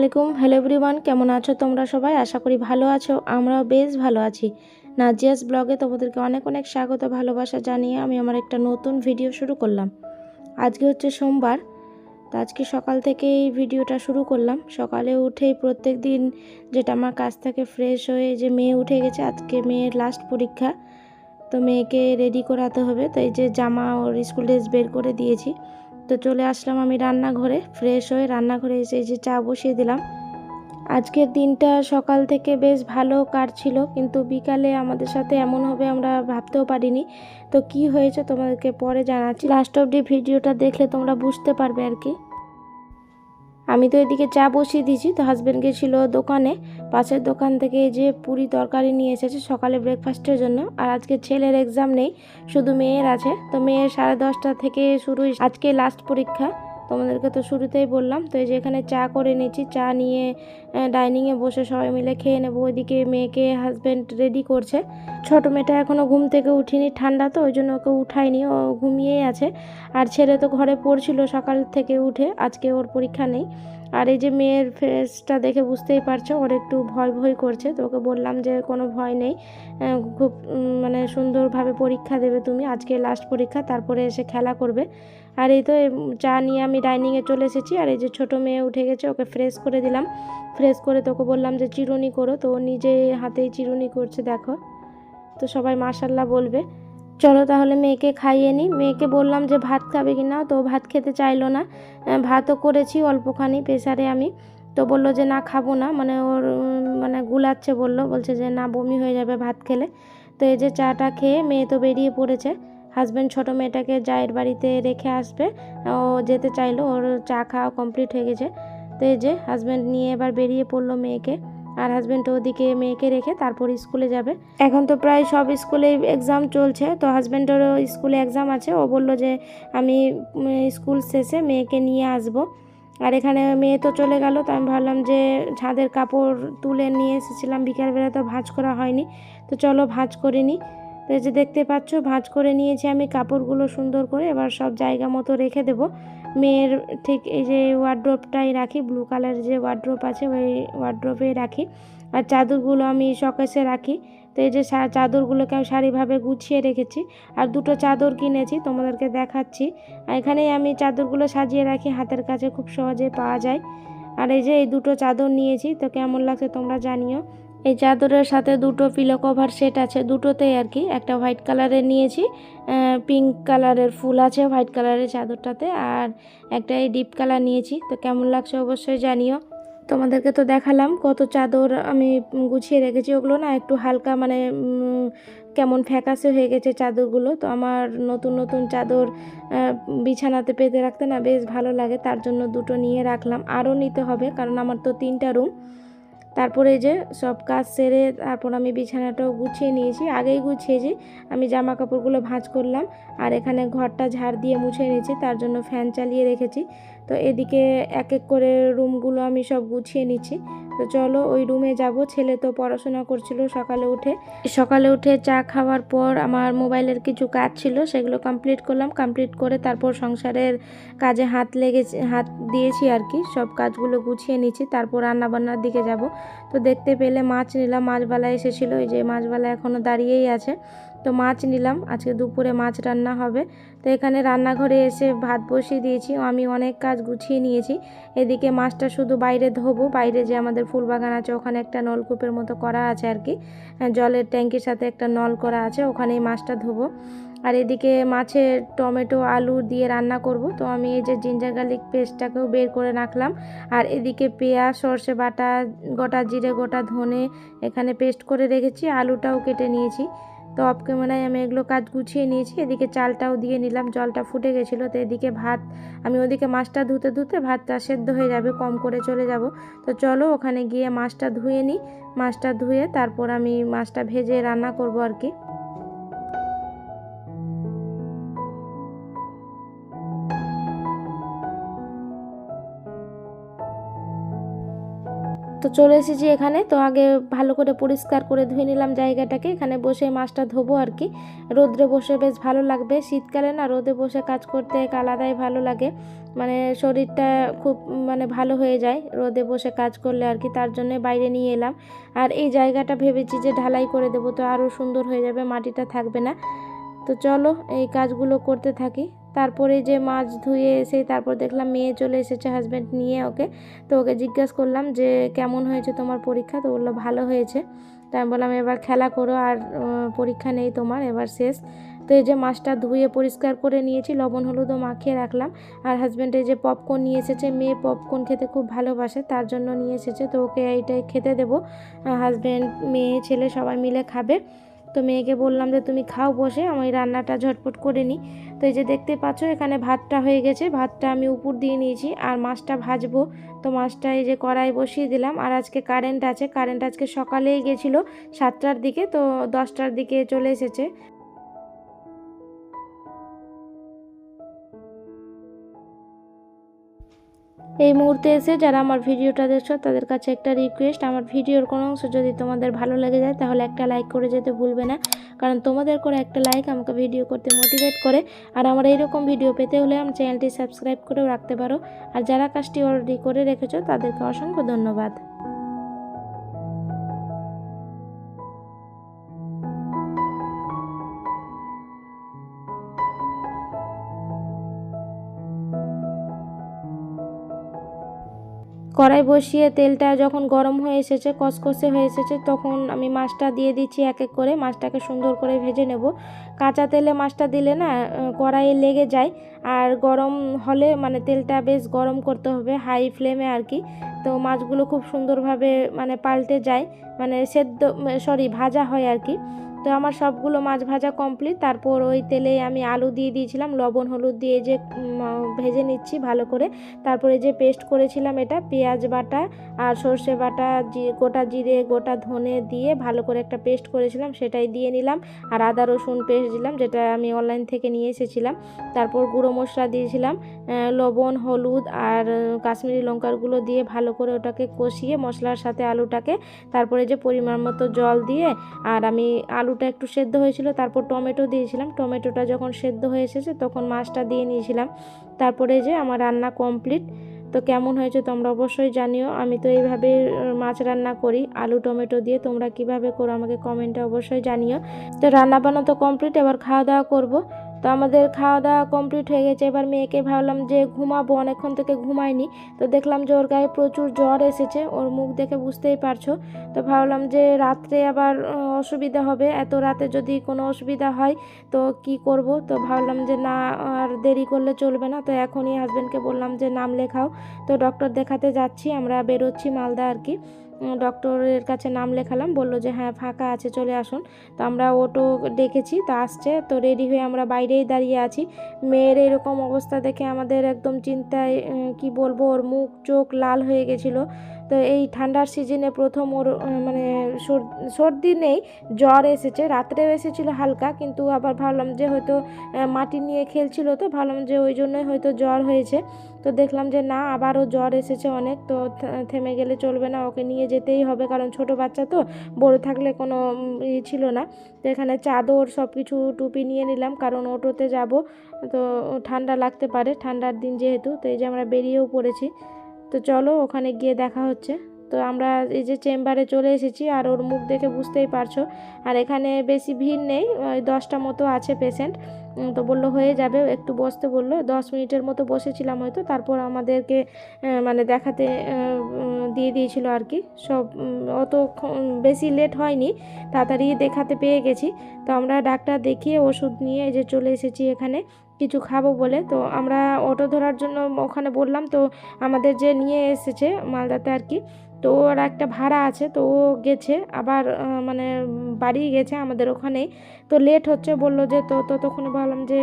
আলাইকুম। Hello everyone, কেমন আছো তোমরা সবাই? আশা করি ভালো আছো। আমরাও বেশ ভালো আছি। নাজিয়াস ব্লগে তোমাদেরকে অনেক অনেক স্বাগত, ভালোবাসা জানিয়ে আমি আমার একটা নতুন ভিডিও শুরু করলাম। আজকে হচ্ছে সোমবার, তো আজকে সকাল থেকে এই ভিডিওটা শুরু করলাম। সকালে উঠেই প্রত্যেক দিন যেটা আমার কাছ থেকে ফ্রেশ হয়ে যে মেয়ে উঠে গেছে, আজকে মেয়ের লাস্ট পরীক্ষা, তো মেয়েকে রেডি করাতে হবে। তো এই যে জামা ওর স্কুল ড্রেস বের করে দিয়েছি, তো চলে আসলাম আমি রান্নাঘরে। ফ্রেশ হয়ে রান্নাঘরে এসে এই যে চা বসিয়ে দিলাম। আজকের দিনটা সকাল থেকে বেশ ভালো কাটছিল, কিন্তু বিকালে আমাদের সাথে এমন হবে আমরা ভাবতেও পারিনি। তো কি হয়েছে তোমাদেরকে পরে জানাচ্ছি, লাস্ট অবধি ভিডিওটা দেখলে তোমরা বুঝতে পারবে আর কি। আমি তো এদিকে চা বসিয়ে দিয়েছি, তো হাজব্যান্ড গেছিলো দোকানে, পাশের দোকান থেকে যে পুরি তরকারি নিয়ে এসেছে সকালে ব্রেকফাস্টের জন্য। আর আজকে ছেলের এক্সাম নেই, শুধু মেয়ের আছে। তো মেয়ের 10:30 থেকে শুরু, আজকে লাস্ট পরীক্ষা। তোমাদেরকে তো শুরুতেই বললাম। তো এই যে এখানে চা করে নিয়েছি, চা নিয়ে ডাইনিংয়ে বসে সবাই মিলে খেয়ে নেবো। ওইদিকে মেয়েকে হাজব্যান্ড রেডি করছে। ছোট মেয়েটা এখনও ঘুম থেকে উঠিনি, ঠান্ডা তো ওই জন্য ওকে উঠায়নি, ও ঘুমিয়েই আছে। আর ছেলে তো ঘরে পড়ছিল সকাল থেকে উঠে, আজকে ওর পরীক্ষা নেই। আর এই যে মেয়ের ফেসটা দেখে বুঝতেই পারছো ওর একটু ভয় ভয় করছে। তো ওকে বললাম যে কোনো ভয় নেই, খুব মানে সুন্দরভাবে পরীক্ষা দেবে তুমি, আজকে লাস্ট পরীক্ষা, তারপরে এসে খেলা করবে। আর এই তো চা নিয়ে আমি ডাইনিংয়ে চলে এসেছি। আর এই যে ছোটো মেয়ে উঠে গেছে, ওকে ফ্রেশ করে দিলাম। ফ্রেশ করে তোকে বললাম যে চিরুনি করো, তো ও নিজে হাতেই চিরুনি করছে দেখো। তো সবাই মাশাল্লাহ বলবে। চলো তাহলে মেয়েকে খাইয়ে নিই। মেয়েকে বললাম যে ভাত খাবে কি না, তো ভাত খেতে চাইলো না। ভাতও করেছি অল্পখানি প্রেসারে আমি, তো বললো যে না খাবো না, মানে ওর মানে গুলাচ্ছে, বলছে যে না বমি হয়ে যাবে ভাত খেলে। তো এই যে চাটা খেয়ে মেয়ে তো বেরিয়ে পড়েছে। হাজব্যান্ড ছোটো মেয়েটাকে জায়ের বাড়িতে রেখে আসবে, ও যেতে চাইলো, ওর চা খাওয়া কমপ্লিট হয়ে গেছে। তো এই যে হাজব্যান্ড নিয়ে এবার বেরিয়ে পড়লো মেয়েকে। আর হাজব্যান্ড ওদিকে মেয়েকে রেখে তারপর স্কুলে যাবে। এখন তো প্রায় সব স্কুলে এক্সাম চলছে, তো হাজব্যান্ডেরও স্কুলে এক্সাম আছে। ও বলল যে আমি স্কুল শেষে মেয়েকে নিয়ে আসব। আর এখানে মেয়ে তো চলে গেল, তো আমি ভাবলাম যে ছাদের কাপড় তুলে নিয়ে এসেছিলাম বিকালবেলা, তো ভাঁজ করা হয়নি, তো চলো ভাঁজ করে নিই। তো এই যে দেখতে পাচ্ছ ভাঁজ করে নিয়েছি আমি কাপড়গুলো সুন্দর করে, এবার সব জায়গা মতো রেখে দেব। মেয়ের ঠিক এই যে ওয়ার্ড্রোবটাই রাখি, ব্লু কালার যে ওয়ার্ড্রোব আছে ওই ওয়ার্ড্রোবেই রাখি। আর চাদরগুলো আমি শোকেসে রাখি। তো এই যে চাদরগুলোকে আমি সারিভাবে গুছিয়ে রেখেছি। আর দুটো চাদর কিনেছি, তোমাদেরকে দেখাচ্ছি। আর এখানেই আমি চাদরগুলো সাজিয়ে রাখি, হাতের কাছে খুব সহজে পাওয়া যায়। আর এই যে এই দুটো চাদর নিয়েছি, তো কেমন লাগছে তোমরা জানিও। এই চাদরের সাথে দুটো পিলো কভার সেট আছে, দুটোতেই আর কি। একটা হোয়াইট কালারের নিয়েছি, পিঙ্ক কালারের ফুল আছে হোয়াইট কালারের চাদরটাতে, আর একটা এই ডিপ কালার নিয়েছি। তো কেমন লাগছে অবশ্যই জানিও। তোমাদেরকে তো দেখালাম কত চাদর আমি গুছিয়ে রেখেছি। ওগুলো না একটু হালকা মানে কেমন ফ্যাকাশে হয়ে গেছে চাদরগুলো। তো আমার নতুন নতুন চাদর বিছানাতে পেতে রাখতে না বেশ ভালো লাগে, তার জন্য দুটো নিয়ে রাখলাম। আরও নিতে হবে কারণ আমার তো 3টা রুম। তারপরে যে সব কাজ সেরে তারপর আমি বিছানাটাও গুছিয়ে নিয়েছি, আগেই গুছিয়েছি। আমি জামা কাপড়গুলো ভাঁজ করলাম, আর এখানে ঘরটা ঝাড় দিয়ে মুছে নিয়েছি, তার জন্য ফ্যান চালিয়ে রেখেছি। তো এদিকে এক এক করে রুমগুলো আমি সব গুছিয়ে নিচ্ছি। তো চলো ওই রুমে যাব। ছেলে তো পড়াশোনা করছিল সকালে উঠে চা খাওয়ার পর আমার মোবাইলের কিছু কাজ ছিল, সেগুলো কমপ্লিট করলাম। কমপ্লিট করে তারপর সংসারের কাজে হাত দিয়েছি আর কি, সব কাজগুলো গুছিয়ে নিচ্ছি। তারপর রান্নাবান্নার দিকে যাব। তো দেখতে পেলে মাছ নিলাম, মাছবালা এসেছিলো, এই যে মাছবালা এখনও দাঁড়িয়েই আছে। তো মাছ নিলাম, আজকে দুপুরে মাছ রান্না হবে। তো এখানে রান্নাঘরে এসে ভাত বসিয়ে দিয়েছি, আমি অনেক কাজ গুছিয়ে নিয়েছি। এদিকে মাছটা শুধু বাইরে ধোবো, বাইরে যে আমাদের ফুল বাগান আছে ওখানে একটা নলকূপের মতো করা আছে আর কি, জলের ট্যাঙ্কির সাথে একটা নল করা আছে, ওখানেই মাছটা ধোবো। আর এদিকে মাছের টমেটো আলু দিয়ে রান্না করব। তো আমি এই যে জিঞ্জার গার্লিক পেস্টটাকেও বের করে রাখলাম। আর এদিকে পেঁয়াজ, সর্ষে বাটা, গোটা জিরে, গোটা ধনে এখানে পেস্ট করে রেখেছি, আলুটাও কেটে নিয়েছি। তো অফ ক্যামেরায় আমি এগুলো কাজ গুছিয়ে নিয়েছি। এদিকে চালটাও দিয়ে নিলাম, জলটা ফুটে গেছিলো। তো এদিকে ভাত, আমি ওদিকে মাছটা ধুতে ধুতে ভাতটা সেদ্ধ হয়ে যাবে, কম করে চলে যাব। তো চলো ওখানে গিয়ে মাছটা ধুয়ে নিই। মাছটা ধুয়ে তারপর আমি মাছটা ভেজে রান্না করব আর কি। তো চলে এসেছি এখানে। তো আগে ভালো করে পরিষ্কার করে ধুয়ে নিলাম জায়গাটাকে। এখানে বসে মাছটা ধোবো আর কি। রোদ্রে বসে বেশ ভালো লাগবে, শীতকালে না রোদে বসে কাজ করতে এক আলাদাই ভালো লাগে, মানে শরীরটা খুব মানে ভালো হয়ে যায় রোদে বসে কাজ করলে আর কি। তার জন্য বাইরে নিয়ে এলাম। আর এই জায়গাটা ভেবেছি যে ঢালাই করে দেবো, তো আরও সুন্দর হয়ে যাবে, মাটিটা থাকবে না। তো চলো এই কাজগুলো করতে থাকি। তারপরে যে মাছ ধুয়ে এসে তারপর দেখলাম মেয়ে চলে এসেছে হাজব্যান্ড নিয়ে ওকে। তো ওকে জিজ্ঞাসা করলাম যে কেমন হয়েছে তোমার পরীক্ষা, তো বললো ভালো হয়েছে। তাই আমি বললাম এবার খেলা করো, আর পরীক্ষা নেই তোমার, এবার শেষ। তো এই যে মাছটা ধুয়ে পরিষ্কার করে নিয়েছি, লবণ হলুদও মাখিয়ে রাখলাম। আর হাজব্যান্ডে যে পপকর্ন নিয়ে এসেছে, মেয়ে পপকর্ন খেতে খুব ভালোবাসে তার জন্য নিয়ে এসেছে, তো ওকে এইটাই খেতে দেবো। হাজব্যান্ড মেয়ে ছেলে সবাই মিলে খাবে। তো মেয়েকে বললাম যে তুমি খাও বসে, আমি রান্নাটা ঝটপট করে নিই। তো এই যে দেখতে পাচ্ছ এখানে ভাতটা হয়ে গেছে, ভাতটা আমি উপর দিয়ে নিয়েছি আর মাছটা ভাজবো। তো মাছটা এই যে কড়াই বসিয়ে দিলাম। আর আজকে কারেন্ট আছে, কারেন্ট আজকে সকালেই গেছিলো 7টার দিকে, তো 10টার দিকে চলে এসেছে। এই মুহূর্তে এসে যারা আমার ভিডিওটা দেখছো তাদের কাছে একটা রিকোয়েস্ট, আমার ভিডিওর কোনো অংশ যদি তোমাদের ভালো লেগে যায় তাহলে একটা লাইক করে যেতে ভুলবে না, কারণ তোমাদের করে একটা লাইক আমাকে ভিডিও করতে মোটিভেট করে। আর আমার এইরকম ভিডিও পেতে হলে আমার চ্যানেলটি সাবস্ক্রাইব করেও রাখতে পারো। আর যারা কাজটি অলরেডি করে রেখেছো তাদেরকে অসংখ্য ধন্যবাদ। কড়াই বসিয়ে তেলটা যখন গরম হয়ে এসেছে, কষকষে হয়ে এসেছে, তখন আমি মাছটা দিয়ে দিচ্ছি এক এক করে। মাছটাকে সুন্দর করে ভেজে নেব। কাঁচা তেলে মাছটা দিলে না কড়াইয়ে লেগে যায়। আর গরম হলে মানে তেলটা বেশ গরম করতে হবে হাই ফ্লেমে আর কি। তো মাছগুলো খুব সুন্দরভাবে মানে পাল্টে যায়, মানে ভাজা হয় আর কি। তো আমার সবগুলো মাছ ভাজা কমপ্লিট। তারপর ওই তেলেই আমি আলু দিয়ে দিয়েছিলাম, লবণ হলুদ দিয়ে যে ভেজে নিচ্ছি ভালো করে। তারপরে যে পেস্ট করেছিলাম এটা পেঁয়াজ বাটা আর সর্ষে বাটা, গোটা জিরে গোটা ধনে দিয়ে ভালো করে একটা পেস্ট করেছিলাম সেটাই দিয়ে নিলাম। আর আদা রসুন পেস্ট দিলাম, যেটা আমি অনলাইন থেকে নিয়ে এসেছিলাম। তারপর গুঁড়ো মশলা দিয়েছিলাম, লবণ হলুদ আর কাশ্মীরি লঙ্কারগুলো দিয়ে ভালো করে ওটাকে কষিয়ে মশলার সাথে আলুটাকে। তারপরে যে পরিমাণ মতো জল দিয়ে, আর আমি আলুটা একটু সেদ্ধ হয়েছিল তারপর টমেটো দিয়েছিলাম, টমেটোটা যখন সেদ্ধ হয়ে এসেছে তখন মাছটা দিয়ে নিয়েছিলাম। তারপরে যে আমার রান্না কমপ্লিট। তো কেমন হয়েছে তোমরা অবশ্যই জানিও। আমি তো এইভাবে মাছ রান্না করি আলু টমেটো দিয়ে, তোমরা কিভাবে করো আমাকে কমেন্টে অবশ্যই জানিও। তো রান্না বান্না তো কমপ্লিট, এবার খাওয়া দাওয়া করব। তো আমাদের খাওয়া দাওয়া কমপ্লিট হয়ে গেছে। এবার মেয়েকে ভাবলাম যে ঘুমাবো, অনেকক্ষণ থেকে ঘুমায়নি। তো দেখলাম যে ওর গায়ে প্রচুর জ্বর এসেছে, ওর মুখ দেখে বুঝতেই পারছো। তো ভাবলাম যে রাত্রে আবার অসুবিধা হবে, এত রাতে যদি কোনো অসুবিধা হয় তো কি করব। তো ভাবলাম যে না আর দেরি করলে চলবে না। তো এখনই হাজব্যান্ডকে বললাম যে নাম লেখাও। তো ডক্টর দেখাতে যাচ্ছি, আমরা বেরোচ্ছি মালদা আর কি। ডক্টরের কাছে নাম লেখালাম, বললো যে হ্যাঁ ফাঁকা আছে চলে আসুন। তো আমরা অটো ডেকেছি, তো আসছে। তো রেডি হয়ে আমরা বাইরেই দাঁড়িয়ে আছি। মেয়ের এরকম অবস্থা দেখে আমাদের একদম চিন্তায়, কি বলবো, ওর মুখ চোখ লাল হয়ে গেছিলো। তো এই ঠান্ডার সিজনে প্রথম ওর মানে সর্দি নেই, জ্বর এসেছে, রাত্রেও এসেছিলো হালকা, কিন্তু আবার ভাবলাম যে হয়তো মাটি নিয়ে খেলছিল, তো ভাবলাম যে ওই জন্যই হয়তো জ্বর হয়েছে। তো দেখলাম যে না আবারও জ্বর এসেছে অনেক। তো থেমে গেলে চলবে না, ওকে নিয়ে যেতেই হবে, কারণ ছোট বাচ্চা তো, বড় থাকলে কোনো ছিল না। তো এখানে চাদর সব কিছু টুপি নিয়ে নিলাম, কারণ অটোতে যাব, তো ঠান্ডা লাগতে পারে, ঠান্ডার দিন যেহেতু। তো এই যে আমরা বেরিয়েও পড়েছি। তো চলো ওখানে গিয়ে দেখা হচ্ছে। তো আমরা এই যে চেম্বারে চলে এসেছি, আর ওর মুখ দেখে বুঝতেই পারছো। আর এখানে বেশি ভিড় নেই, ওই 10টা মতো আছে পেশেন্ট। তো বললো হয়ে যাবে, একটু বসতে বললো, 10 মিনিটের মতো বসেছিলাম হয়তো। তারপর আমাদেরকে মানে দেখাতে দিয়ে দিয়েছিল আর কি সব। অত বেশি লেট হয়নি, তাড়াতাড়ি দেখাতে পেয়ে গেছি। তো আমরা ডাক্তার দেখিয়ে ওষুধ নিয়ে এই যে চলে এসেছি এখানে কিছু খাবো বলে। তো আমরা অটো ধরার জন্য ওখানে বললাম, তো আমাদের যে নিয়ে এসেছে মালদাতে আর কি, তো ওর একটা ভাড়া আছে, তো ও গেছে আবার মানে বাড়ি গেছে আমাদের ওখানেই। তো লেট হচ্ছে বললো যে, তো ততক্ষণে ভাবলাম যে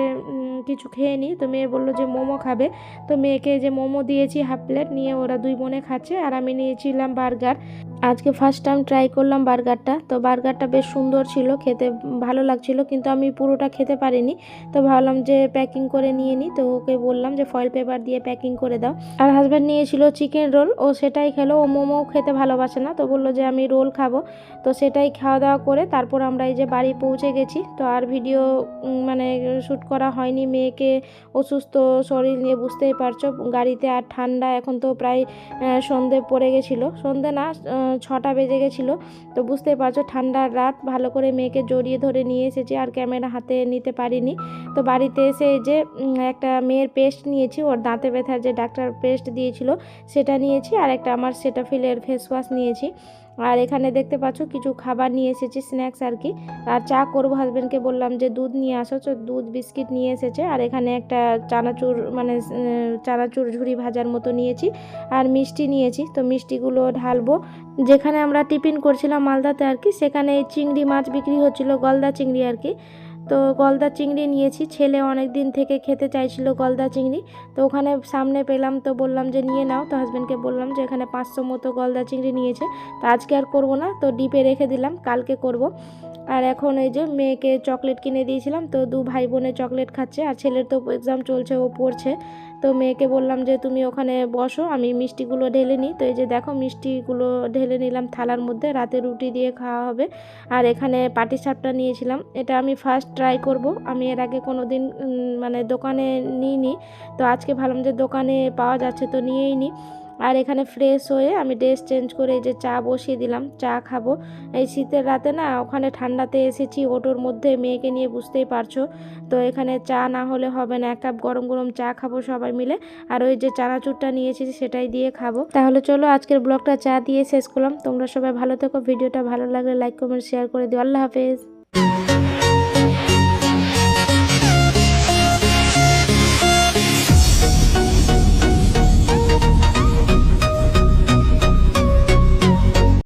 কিছু খেয়ে নিই। তো মেয়ে বললো যে মোমো খাবে। তো মেয়েকে যে মোমো দিয়েছি হাফ প্লেট নিয়ে, ওরা দুই বোনে খাচ্ছে, আর আমি নিয়েছিলাম বার্গার। আজকে ফার্স্ট টাইম ট্রাই করলাম বার্গারটা। তো বার্গারটা বেশ সুন্দর ছিল, খেতে ভালো লাগছিল, কিন্তু আমি পুরোটা খেতে পারিনি। তো ভাবলাম যে প্যাকিং করে নিয়ে নিই, তো ওকে বললাম যে ফয়েল পেপার দিয়ে প্যাকিং করে দাও। আর হাজব্যান্ড নিয়েছিল চিকেন রোল, ও সেটাই খেলো। ও মোমো খেতে ভালোবাসে না, তো বললো যে আমি রোল খাবো। তো সেটাই খাওয়া দাওয়া করে তারপর আমরা এই যে বাড়ি পৌঁছে গেছি। তো আর ভিডিও মানে শ্যুট করা হয়নি, মেয়েকে অসুস্থ শরীর নিয়ে বুঝতেই পারছো, গাড়িতে আর ঠান্ডা। এখন তো প্রায় সন্ধে পড়ে গেছিলো, সন্ধে না 6টা বেজে গেছিলো। তো বুঝতেই পারছো ঠান্ডার রাত, ভালো করে মেয়েকে জড়িয়ে ধরে নিয়ে এসেছি, আর ক্যামেরা হাতে নিতে পারিনি। তো বাড়িতে এসে এই যে একটা মেয়ের পেস্ট নিয়েছি, ওর দাঁতে ব্যথার যে ডাক্তার পেস্ট দিয়েছিল সেটা নিয়েছি, আর একটা আমার সেটাফিলের ফেস ওয়াশ নিয়েছি। আর এখানে দেখতে পাচ্ছ কিছু খাবার নিয়ে এসেছি, স্ন্যাক্স আর কি। আর চা করবো, হাজব্যান্ডকে বললাম যে দুধ নিয়ে আসো, তো দুধ বিস্কিট নিয়ে এসেছে। আর এখানে একটা চানাচুর মানে চানাচুর ঝুরি ভাজার মতো নিয়েছি, আর মিষ্টি নিয়েছি। তো মিষ্টিগুলো ঢালবো। যেখানে আমরা টিফিন করছিলাম মালদাতে আর কি, সেখানে চিংড়ি মাছ বিক্রি হচ্ছিল, গলদা চিংড়ি আর কি। তো গলদা চিংড়ি নিয়েছি, ছেলে অনেক দিন থেকে খেতে চাইছিল গলদা চিংড়ি। তো ওখানে সামনে পেলাম, তো বললাম যে নিয়ে নাও। তো হাজব্যান্ডকে বললাম যে এখানে 500 মতো গলদা চিংড়ি নিয়েছে। তো আজকে আর করবো না, তো ডিপে রেখে দিলাম, কালকে করব। আর এখন এই যে মেয়েকে চকলেট কিনে দিয়েছিলাম, তো 2 ভাই বোনে চকলেট খাচ্ছে, আর ছেলের তো এক্সাম চলছে, ও পড়ছে। তো মেয়েকে বললাম যে তুমি ওখানে বসো, আমি মিষ্টিগুলো ঢেলে নিই। তো এই যে দেখো মিষ্টিগুলো ঢেলে নিলাম থালার মধ্যে, রাতে রুটি দিয়ে খাওয়া হবে। আর এখানে পাটিসাপটা নিয়েছিলাম, এটা আমি ফার্স্ট ট্রাই করব, আমি এর আগে কোনো দিন মানে দোকানে নিইনি। তো আজকে ভাবলাম যে দোকানে পাওয়া যাচ্ছে তো নিয়েই নিই। আর এখানে ফ্রেশ হয়ে আমি ড্রেস চেঞ্জ করে এই যে চা বসিয়ে দিলাম, চা খাবো। এই শীতের রাতে না, ওখানে ঠান্ডাতে এসেছি ওটোর মধ্যে মেয়েকে নিয়ে, বুঝতেই পারছো। তো এখানে চা না হলে হবে না, 1 কাপ গরম গরম চা খাবো সবাই মিলে। আর ওই যে চানাচুরটা নিয়েছি সেটাই দিয়ে খাবো। তাহলে চলো আজকের ব্লগটা চা দিয়ে শেষ করলাম। তোমরা সবাই ভালো থেকো, ভিডিওটা ভালো লাগলে লাইক কমেন্ট শেয়ার করে দিও। আল্লাহ হাফেজ।